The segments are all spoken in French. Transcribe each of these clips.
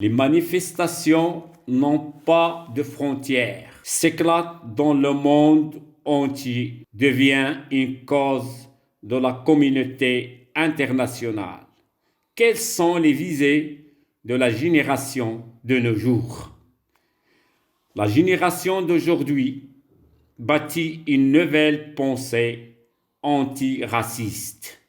Les manifestations n'ont pas de frontières, s'éclatent dans le monde entier, devient une cause de la communauté internationale. Quelles sont les visées de la génération de nos jours? La génération d'aujourd'hui bâtit une nouvelle pensée antiraciste,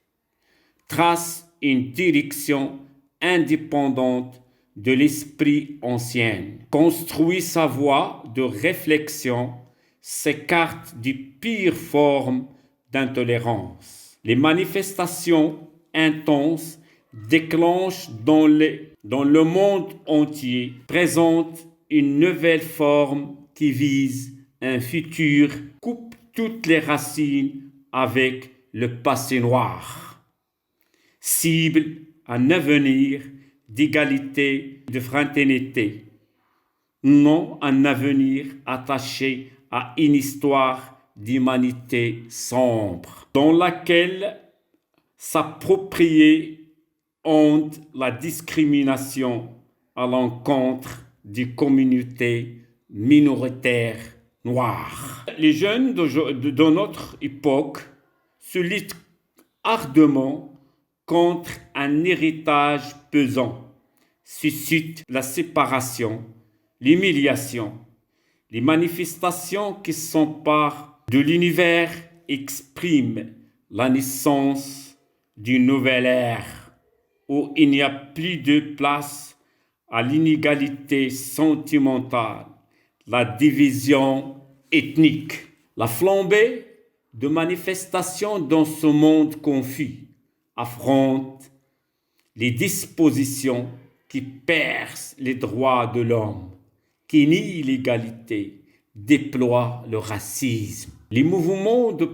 trace une direction indépendante de l'esprit ancien, construit sa voie de réflexion, s'écarte des pires formes d'intolérance. Les manifestations intenses déclenchent dans le monde entier, présentent une nouvelle forme qui vise un futur, coupe toutes les racines avec le passé noir, cible un avenir d'égalité, de fraternité, non un avenir attaché à une histoire d'humanité sombre, dans laquelle s'approprier honte la discrimination à l'encontre des communautés minoritaires noires. Les jeunes de notre époque se luttent ardemment contre un héritage pesant, suscite la séparation, l'humiliation. Les manifestations qui s'emparent de l'univers expriment la naissance d'une nouvelle ère où il n'y a plus de place à l'inégalité sentimentale, la division ethnique, la flambée de manifestations dans ce monde confus affronte les dispositions qui percent les droits de l'homme, qui nient l'égalité, déploient le racisme. Les mouvements de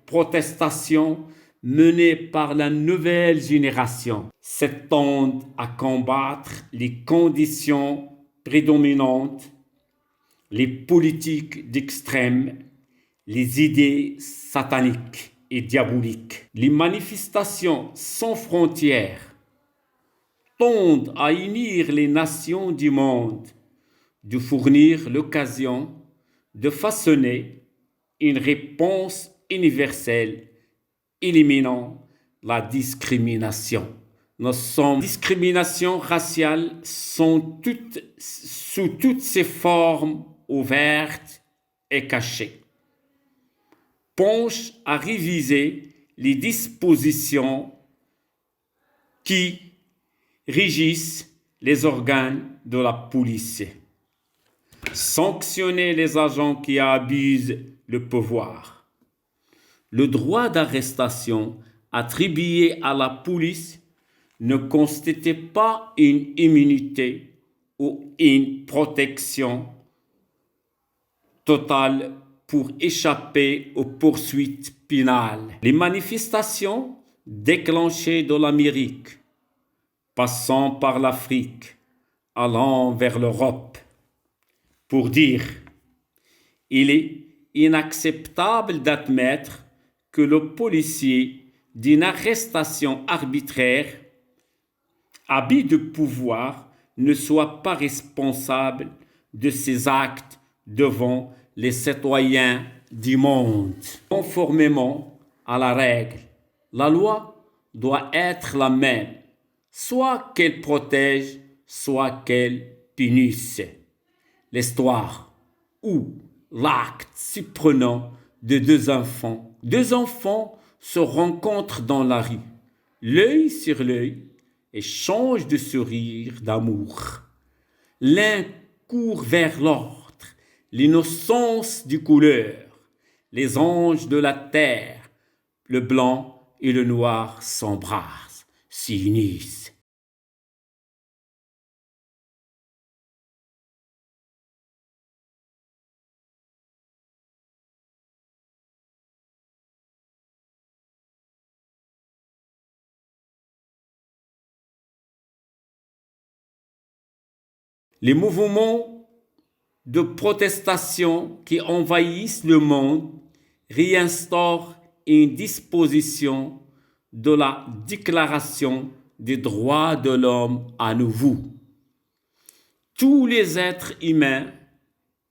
protestation menés par la nouvelle génération s'étendent à combattre les conditions prédominantes, les politiques d'extrême, les idées sataniques et diaboliques. Les manifestations sans frontières tendent à unir les nations du monde, de fournir l'occasion de façonner une réponse universelle éliminant la discrimination. Nos discriminations raciales sont sous toutes ses formes ouvertes et cachées. Penche à réviser les dispositions qui régissent les organes de la police, sanctionner les agents qui abusent le pouvoir. Le droit d'arrestation attribué à la police ne constitue pas une immunité ou une protection totale pour échapper aux poursuites pénales. Les manifestations déclenchées de l'Amérique, passant par l'Afrique, allant vers l'Europe, pour dire il est inacceptable d'admettre que le policier d'une arrestation arbitraire, habit de pouvoir, ne soit pas responsable de ses actes devant les citoyens du monde. Conformément à la règle, la loi doit être la même, soit qu'elle protège, soit qu'elle punisse. L'histoire où l'acte surprenant de deux enfants se rencontrent dans la rue, l'œil sur l'œil, échangent de sourires d'amour. L'un court vers l'autre, l'innocence du couleur, les anges de la terre, le blanc et le noir s'embrassent, s'unissent. Les mouvements de protestation qui envahissent le monde réinstaurent une disposition de la Déclaration des droits de l'homme à nouveau. tous les êtres humains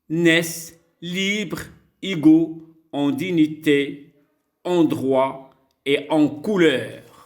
naissent libres, égaux en dignité, en droit et en couleur.